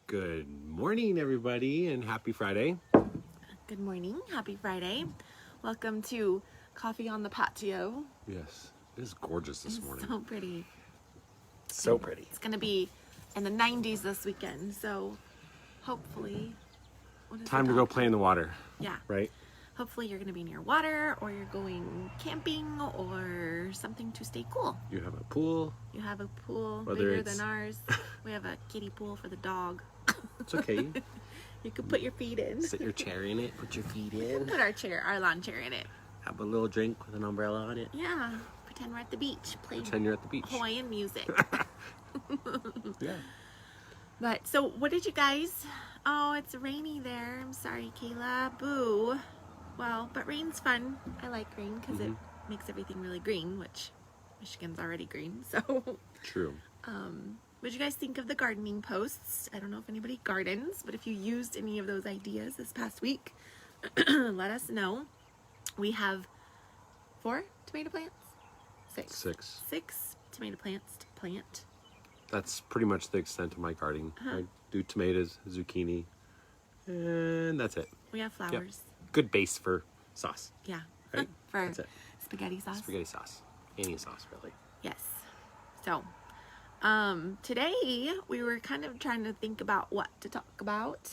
Good morning, everybody, and happy Friday. Good morning. Happy Friday. Welcome to Coffee on the Patio. Yes, it is gorgeous this morning. So pretty. So pretty. It's going to be in the 90s this weekend, so hopefully... Time to go play in the water. Yeah. Right? Hopefully you're going to be near water, or you're going camping, or something to stay cool. You have a pool. You have a pool Whether bigger it's- than ours. We have a kiddie pool for the dog. It's okay. You could put your feet in. Sit your chair in it. Put your feet in. Put our lawn chair in it. Have a little drink with an umbrella on it. Yeah. Pretend we're at the beach. Play Pretend you're at the beach. Hawaiian music. Yeah. But, so what did you guys... Oh, it's rainy there. I'm sorry, Kayla. Boo. Well, but rain's fun. I like rain because it makes everything really green, which Michigan's already green, so... True. What did you guys think of the gardening posts? I don't know if anybody gardens, but if you used any of those ideas this past week, let us know. We have 4 tomato plants? 6. 6 tomato plants to plant. That's pretty much the extent of my gardening. I do tomatoes, zucchini, and that's it. We have flowers. Yep. Good base for sauce. Yeah. Right? For That's it. spaghetti sauce. Spaghetti sauce. Any sauce, really. Yes. So, today we were kind of trying to think about what to talk about.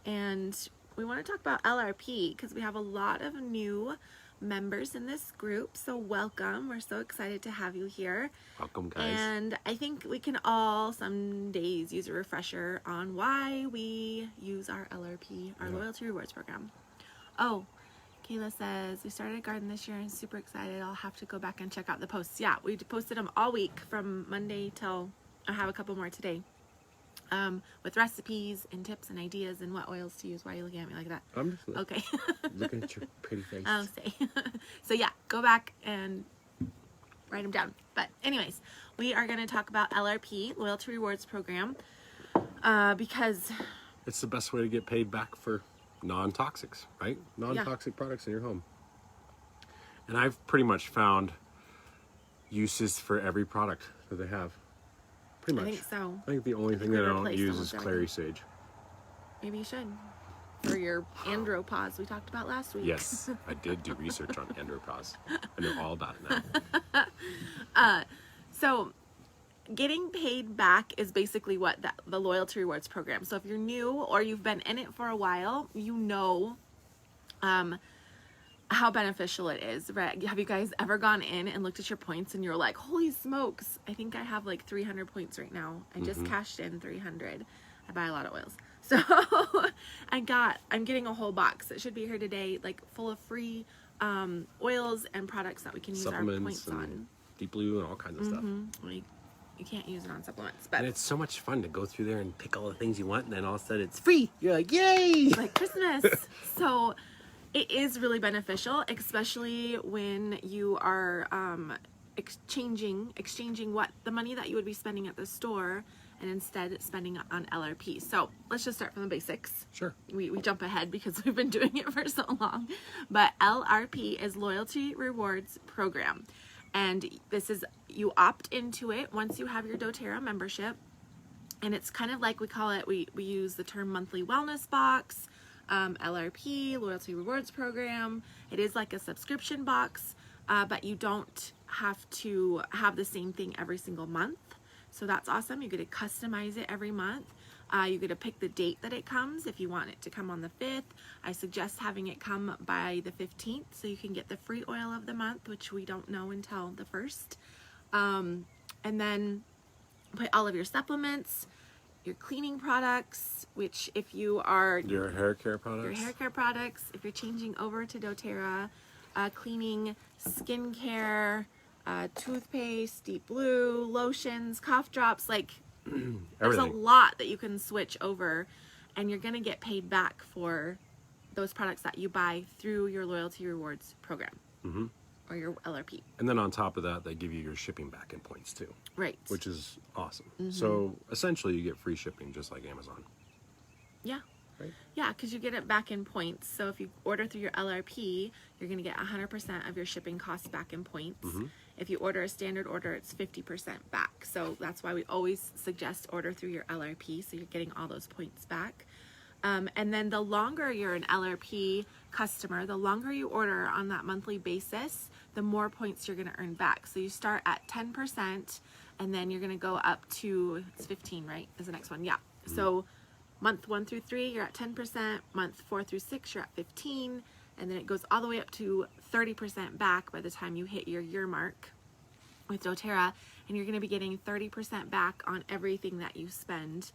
And we want to talk about LRP because we have a lot of new members in this group. So welcome. We're so excited to have you here. Welcome, guys. And I think we can all some days use a refresher on why we use our LRP, our Loyalty Rewards Program. Oh, Kayla says, we started a garden this year and super excited. I'll have to go back and check out the posts. Yeah, we posted them all week from Monday till I have a couple more today. With recipes and tips and ideas and what oils to use. Why are you looking at me like that? I'm just Okay. looking at your pretty face. I'll say. So yeah, go back and write them down. But anyways, we are going to talk about LRP, Loyalty Rewards Program, because It's the best way to get paid back for non-toxics, right? Non-toxic products in your home. And I've pretty much found uses for every product that they have. Pretty I much. think so. I think the only thing we that I don't replaced use almost is clary sage. Maybe you should. For your andropause we talked about last week. Yes, I did do research on andropause. I know all about it now. So getting paid back is basically what the Loyalty Rewards Program. So if you're new or you've been in it for a while, you know how beneficial it is, right? Have you guys ever gone in and looked at your points and you're like, holy smokes, I think I have like 300 points right now. I just cashed in 300. I buy a lot of oils. So I'm getting a whole box. It should be here today, like full of free oils and products that we can use our points on. Deep Blue and all kinds of stuff. Like, you can't use it on supplements, but And it's so much fun to go through there and pick all the things you want, and then all of a sudden it's free. You're like, yay! like Christmas. So it is really beneficial, especially when you are exchanging what the money that you would be spending at the store and instead spending it on LRP. So let's just start from the basics. Sure. We jump ahead because we've been doing it for so long. But LRP is Loyalty Rewards Program. And this is, you opt into it once you have your Doterra membership. And it's kind of like we call it, we use the term monthly wellness box, LRP, Loyalty Rewards Program. It is like a subscription box, but you don't have to have the same thing every single month. So that's awesome. You get to customize it every month. You get to pick the date that it comes. If you want it to come on the 5th, I suggest having it come by the 15th so you can get the free oil of the month, which we don't know until the 1st. And then put all of your supplements, your cleaning products, which if you are... Your hair care products. Your hair care products, if you're changing over to Doterra, cleaning, skincare, toothpaste, Deep Blue, lotions, cough drops, like there's a lot that you can switch over, and you're going to get paid back for those products that you buy through your Loyalty Rewards Program or your LRP. And then on top of that, they give you your shipping back in points too. Right. Which is awesome. So essentially you get free shipping just like Amazon. Yeah. Right? Yeah, because you get it back in points. So if you order through your LRP, you're going to get 100% of your shipping costs back in points. If you order a standard order, it's 50% back. So that's why we always suggest order through your LRP, so you're getting all those points back. And then the longer you're an LRP customer, the longer you order on that monthly basis, the more points you're going to earn back. So you start at 10%, and then you're going to go up to, it's 15, right? Is the next one. Yeah. So month 1 through 3, you're at 10%. Month 4 through 6, you're at 15. And then it goes all the way up to 30% back by the time you hit your year mark with doTERRA. And you're going to be getting 30% back on everything that you spend,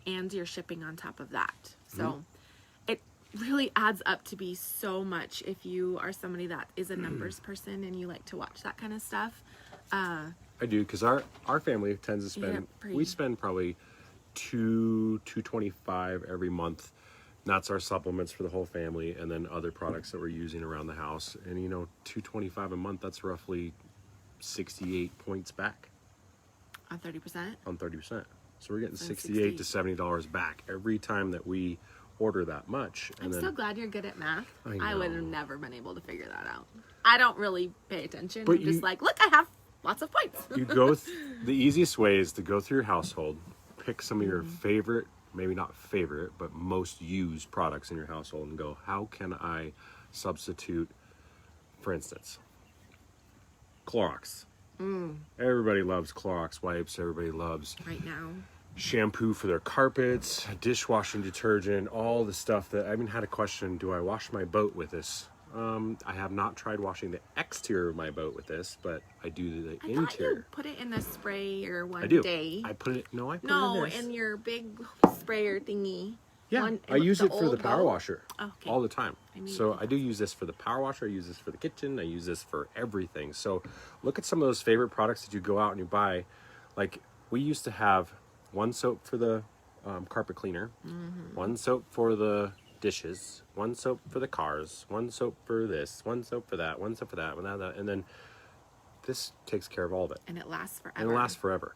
and your shipping on top of that. So it really adds up to be so much if you are somebody that is a numbers person and you like to watch that kind of stuff. I do, because our family tends to spend, we spend probably $225 every month. And that's our supplements for the whole family, and then other products that we're using around the house. And you know, $225 a month, that's roughly 68 points back. On 30%? On 30%. So we're getting $68 to $70 back every time that we order that much. And I'm so glad you're good at math. I would have never been able to figure that out. I don't really pay attention. I'm just like, look, I have lots of points. You go, the easiest way is to go through your household, pick some of your favorite, maybe not favorite, but most used products in your household, and go, how can I substitute, for instance, Clorox. Everybody loves Clorox wipes. Everybody loves right now shampoo for their carpets, dishwashing detergent, all the stuff that I even had a question, do I wash my boat with this? I have not tried washing the exterior of my boat with this, but I do the interior. Thought you put it in the sprayer one I do. day. I put it in this. In your big sprayer thingy. Yeah, I use it for the power boat? washer all the time. So I do that. use this for the power washer. I use this for the kitchen. I use this for everything. So look at some of those favorite products that you go out and you buy. Like we used to have one soap for the carpet cleaner, one soap for the dishes, one soap for the cars, one soap for this, one soap for that, one soap for that, and then this takes care of all of it. And it lasts forever. And it lasts forever.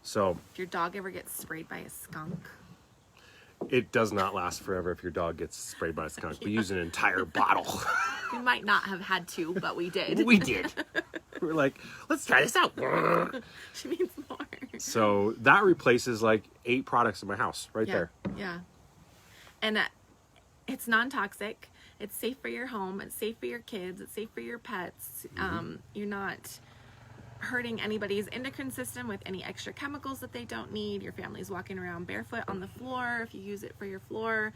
So if your dog ever gets sprayed by a skunk, it does not last forever if your dog gets sprayed by a skunk. We use an entire bottle. We might not have had to, but we did. We did. We were like, let's try this out. She needs more. So that replaces like 8 products in my house right there. Yeah. And it's non-toxic. It's safe for your home. It's safe for your kids. It's safe for your pets. You're not hurting anybody's endocrine system with any extra chemicals that they don't need. Your family's walking around barefoot on the floor if you use it for your floor.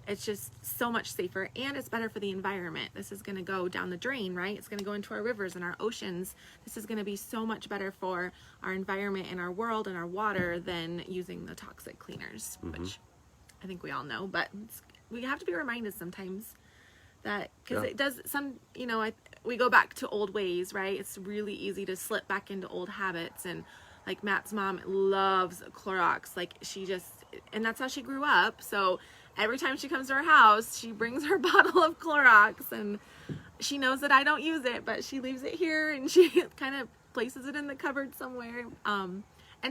It's just so much safer, and it's better for the environment. This is going to go down the drain, right? It's going to go into our rivers and our oceans. This is going to be so much better for our environment and our world and our water than using the toxic cleaners, which I think we all know, but we have to be reminded sometimes that, because it does some, we go back to old ways, right? It's really easy to slip back into old habits. And like Matt's mom loves Clorox. Like and that's how she grew up. So every time she comes to our house, she brings her bottle of Clorox, and she knows that I don't use it, but she leaves it here and she kind of places it in the cupboard somewhere. And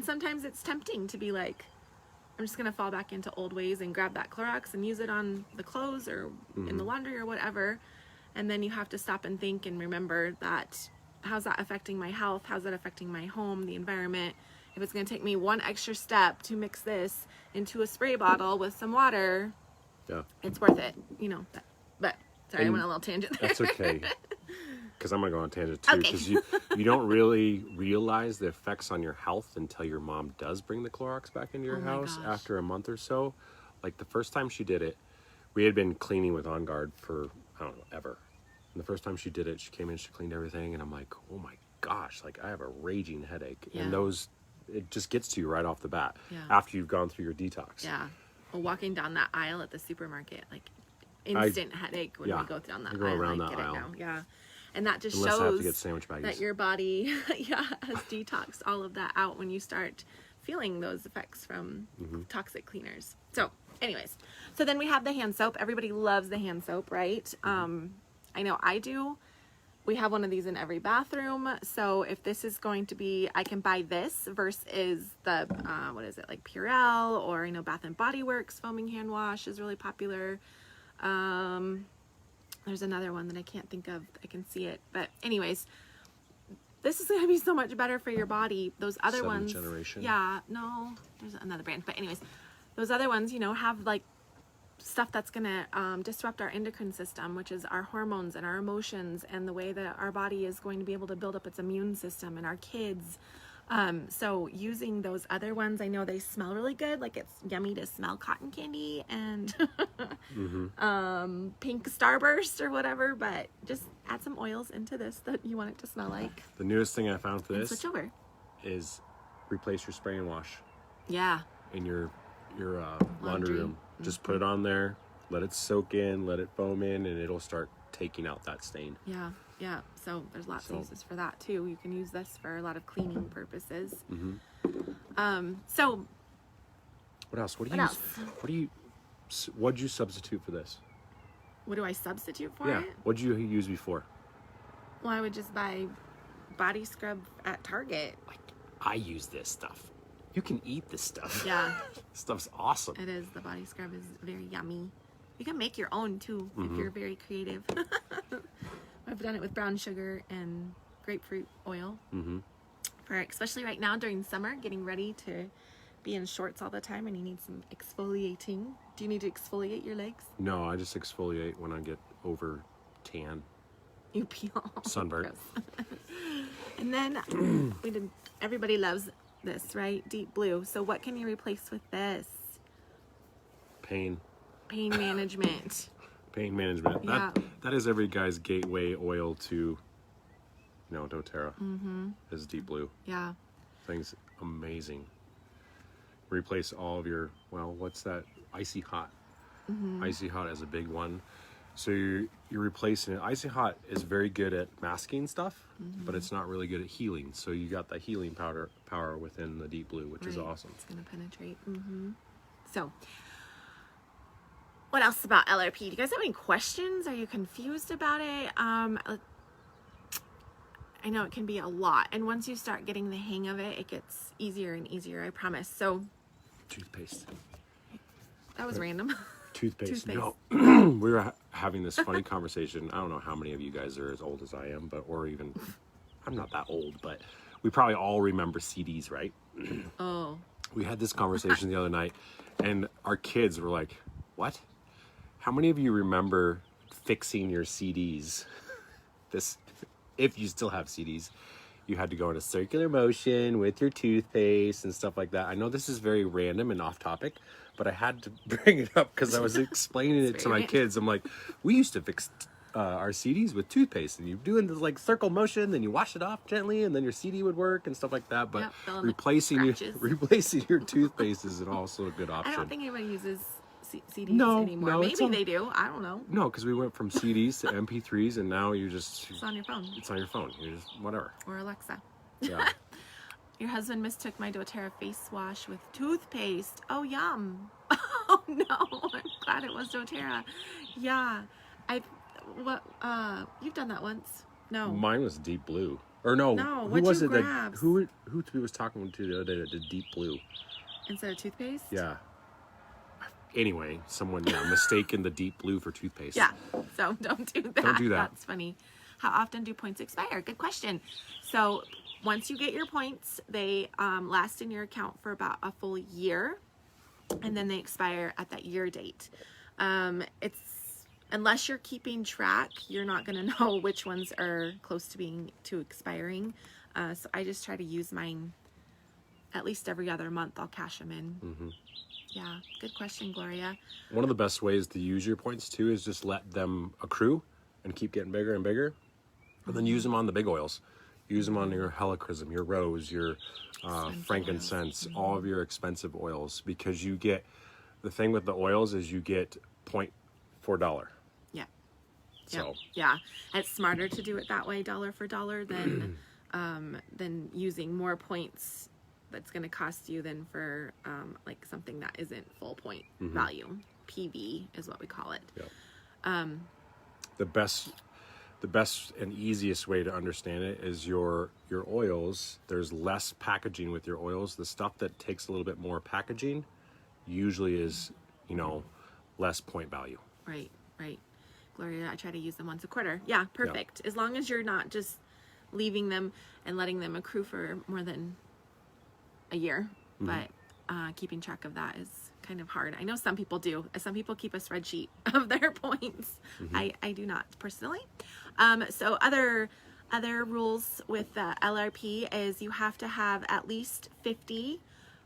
sometimes it's tempting to be like, I'm just going to fall back into old ways and grab that Clorox and use it on the clothes or in the laundry or whatever. And then you have to stop and think and remember that, how's that affecting my health? How's that affecting my home, the environment? If it's going to take me one extra step to mix this into a spray bottle with some water, it's worth it, But sorry, I went a little tangent there. That's okay. Because I'm going to go on a tangent too. Because you don't really realize the effects on your health until your mom does bring the Clorox back into your house after a month or so. Like the first time she did it, we had been cleaning with On Guard for, I don't know, ever. And the first time she did it, she came in, she cleaned everything. And I'm like, oh my gosh, like I have a raging headache. Yeah. And it just gets to you right off the bat after you've gone through your detox. Yeah. Well, walking down that aisle at the supermarket, like instant headache when we go down that aisle. Around that get aisle. it now. Yeah. And that just Unless I have to shows get sandwich baggies. that your body has detoxed all of that out when you start feeling those effects from toxic cleaners. So anyways, so then we have the hand soap. Everybody loves the hand soap, right? I know I do. We have one of these in every bathroom. So if this is going to be, I can buy this versus the, what is it, like Purell, or, Bath and Body Works foaming hand wash is really popular. There's another one that I can't think of. I can see it. But anyways, this is going to be so much better for your body. Those other Seventh ones. generation. Yeah, no, there's another brand. But anyways, those other ones, you know, have like stuff that's going to disrupt our endocrine system, which is our hormones and our emotions and the way that our body is going to be able to build up its immune system and our kids. So using those other ones, I know they smell really good. Like it's yummy to smell cotton candy and pink Starburst or whatever, but just add some oils into this that you want it to smell like. The newest thing I found for And this switch over. is replace your spray and wash Yeah. in your laundry room. Just put it on there, let it soak in, let it foam in, and it'll start taking out that stain. Yeah. Yeah. So there's lots of uses for that too. You can use this for a lot of cleaning purposes. So What else? What else? What'd you substitute for this? what do I substitute for Yeah. it? What'd you use before? Well, I would just buy body scrub at Target. Like, I use this stuff. You can eat this stuff. Yeah. This stuff's awesome. It is. The body scrub is very yummy. You can make your own too if you're very creative. I've done it with brown sugar and grapefruit oil. For especially right now during summer, getting ready to be in shorts all the time, and you need some exfoliating. Do you need to exfoliate your legs? No, I just exfoliate when I get over tan. You peel. Sunburn. Gross. And then everybody loves this, right? Deep blue. So what can you replace with this? Pain management. Pain management. Yeah. That is every guy's gateway oil to, Doterra. Is deep blue. Yeah. Thing's amazing. Replace all of your, what's that? Icy hot. Icy hot is a big one. So you're replacing it. Icy hot is very good at masking stuff, but it's not really good at healing. So you got the healing power within the deep blue, which is awesome. It's going to penetrate. So what else about LRP? Do you guys have any questions? Are you confused about it? I know it can be a lot. And once you start getting the hang of it, it gets easier and easier, I promise. So Toothpaste. that was random. Toothpaste. No, we were having this funny conversation. I don't know how many of you guys are as old as I am, or even, I'm not that old, but we probably all remember CDs, right? Oh. We had this conversation the other night, and our kids were like, what? How many of you remember fixing your CDs? If you still have CDs, you had to go in a circular motion with your toothpaste and stuff like that. I know this is very random and off topic, but I had to bring it up because I was explaining it to my kids. I'm like, we used to fix our CDs with toothpaste, and you do this like circle motion, then you wash it off gently, and then your CD would work and stuff like that. But replacing your toothpaste is also a good option. I don't think anybody uses CDs anymore. Maybe they do. I don't know. No, because we went from CDs to MP3s, and now it's on your phone. It's on your phone. You just whatever. Or Alexa. Yeah. Your husband mistook my doTERRA face wash with toothpaste. Oh, yum. Oh, no. I'm glad it was doTERRA. Yeah. You've done that once. No. Mine was deep blue. Or no. No, who was it grab? who was talking to the other day that did deep blue? Instead of toothpaste? Yeah. Anyway, someone mistaken the deep blue for toothpaste. Yeah. So don't do that. Don't do that. That's funny. How often do points expire? Good question. So once you get your points, they last in your account for about a full year, and then they expire at that year date. Unless you're keeping track, you're not going to know which ones are close to expiring. So I just try to use mine at least every other month. I'll cash them in. Yeah, good question, Gloria. One of the best ways to use your points too is just let them accrue and keep getting bigger and bigger, and then use them on the big oils. Use them on your helichrysum, your rose, your frankincense, all of your expensive oils, because the thing with the oils is you get $0.4. Yeah. So yeah, it's smarter to do it that way, dollar for dollar, than using more points that's going to cost you than for like something that isn't full point value. PV is what we call it. Yeah. The best and easiest way to understand it is your oils. There's less packaging with your oils. The stuff that takes a little bit more packaging usually is, less point value. Right. Gloria, I try to use them once a quarter. Yeah, perfect. As long as you're not just leaving them and letting them accrue for more than a year. But keeping track of that is kind of hard. I know some people do. Some people keep a spreadsheet of their points. I do not personally. So other rules with LRP is you have to have at least 50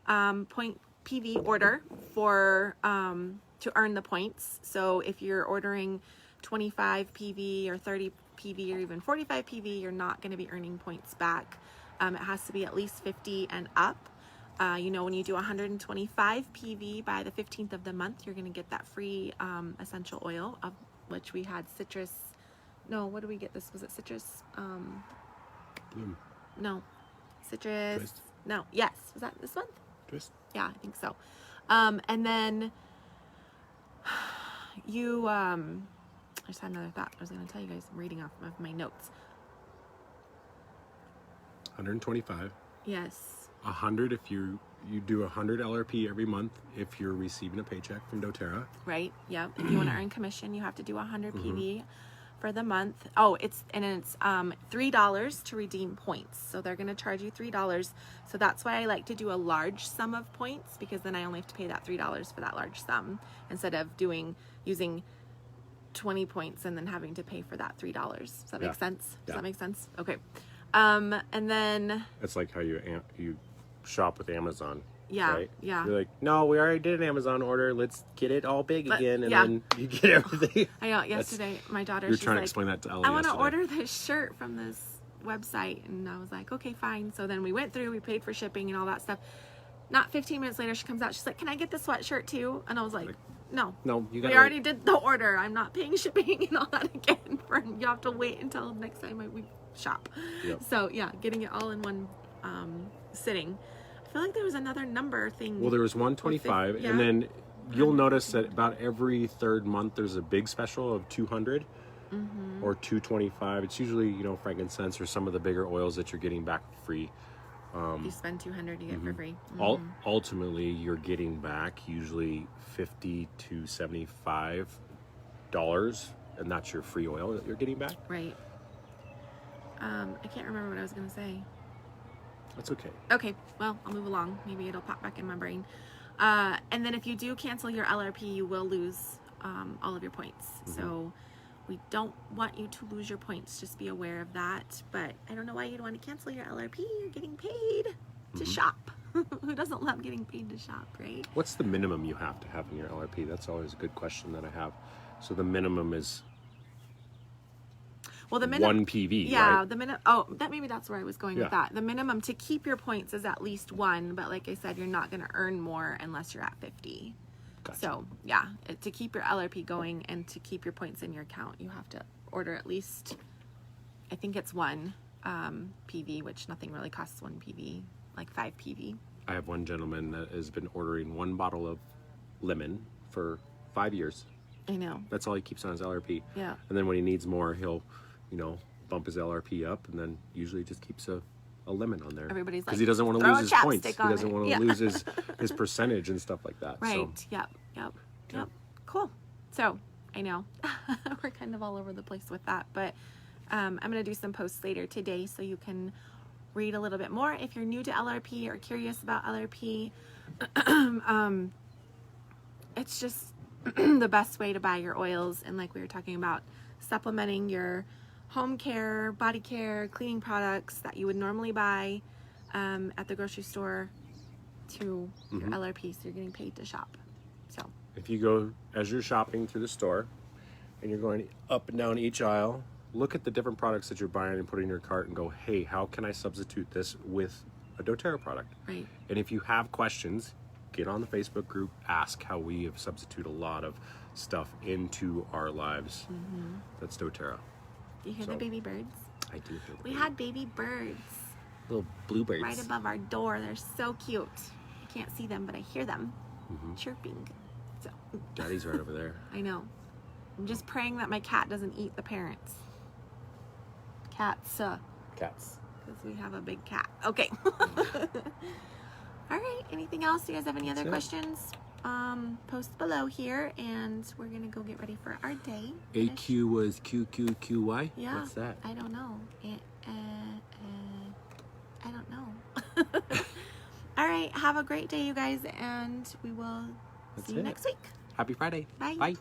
point PV order for to earn the points. So if you're ordering 25 PV or 30 PV or even 45 PV, you're not going to be earning points back. It has to be at least 50 and up. You know, when you do 125 PV by the 15th of the month, you're going to get that free essential oil, of which we had citrus. No, what did we get? This was it citrus. Bloom. No, citrus. Twist. No, yes, was that this month? Twist. Yeah, I think so. And then you. I just had another thought. I was going to tell you guys. I'm reading off of my notes. 125. Yes. 100 if you do 100 LRP every month if you're receiving a paycheck from Doterra. Right. Yep. If you want to earn commission, you have to do 100 PV for the month. Oh, it's $3 to redeem points. So they're going to charge you $3. So that's why I like to do a large sum of points, because then I only have to pay that $3 for that large sum instead of using 20 points and then having to pay for that $3. Does that make sense? Does that make sense? Okay. And then it's like how you shop with Amazon. Yeah, right? yeah. You're like, no, we already did an Amazon order. Let's get it all big again, and then you get everything. I know. Yesterday, my daughter. You're she's trying like, to explain that to Ellie. I want to order this shirt from this website, and I was like, okay, fine. So then we went through. We paid for shipping and all that stuff. Not 15 minutes later, she comes out. She's like, "Can I get the sweatshirt too?" And I was like, "No, we already did the order. I'm not paying shipping and all that again. You have to wait until next time we shop." Yep. So yeah, getting it all in one sitting. I feel like there was another number thing. Well, there was 125, and then you'll notice that about every third month there's a big special of 200 or 225. It's usually, frankincense or some of the bigger oils that you're getting back free. You spend 200, you get for free. Ultimately, you're getting back usually $50 to $75, and that's your free oil that you're getting back. Right. I can't remember what I was going to say. That's okay. Okay, well, I'll move along. Maybe it'll pop back in my brain. And then if you do cancel your LRP, you will lose all of your points. So we don't want you to lose your points. Just be aware of that. But I don't know why you'd want to cancel your LRP. You're getting paid to shop. Who doesn't love getting paid to shop, right? What's the minimum you have to have in your LRP? That's always a good question that I have. So the minimum is... Well, the minimum, 1 PV, yeah, right? the minimum. Maybe that's where I was going with Yeah. that. The minimum to keep your points is at least 1, but like I said, you're not going to earn more unless you're at 50. Gotcha. So yeah, to keep your LRP going and to keep your points in your account, you have to order at least, I think it's 1 PV, which nothing really costs 1 PV, like 5 PV. I have one gentleman that has been ordering 1 bottle of lemon for 5 years. I know. That's all he keeps on his LRP. Yeah. And then when he needs more, he'll bump his LRP up, and then usually just keeps a lemon on there. Everybody's like, because he doesn't want to throw lose a his points. He chapstick on doesn't it. want to lose his percentage and stuff like that. Right. So. Yep. Cool. So I know we're kind of all over the place with that, but I'm going to do some posts later today so you can read a little bit more. If you're new to LRP or curious about LRP, it's just the best way to buy your oils. And like we were talking about, supplementing your home care, body care, cleaning products that you would normally buy at the grocery store to your LRP, so you're getting paid to shop. So if you go, as you're shopping through the store and you're going up and down each aisle, look at the different products that you're buying and put in your cart and go, hey, how can I substitute this with a Doterra product? Right. And if you have questions, get on the Facebook group, ask how we have substituted a lot of stuff into our lives. That's Doterra. You hear the baby birds? I do hear the We had baby birds little bluebirds right above our door. They're so cute. I can't see them, but I hear them chirping. So Daddy's right over there. I know. I'm just praying that my cat doesn't eat the parents. Cats. Cats. Because we have a big cat. Okay. All right. Anything else? Do you guys have any other questions? post below here, and we're gonna go get ready for our day. AQ was QQQY? Yeah. What's that? I don't know. I don't know. All right. Have a great day, you guys, and we will see you next week. Happy Friday. Bye. Bye.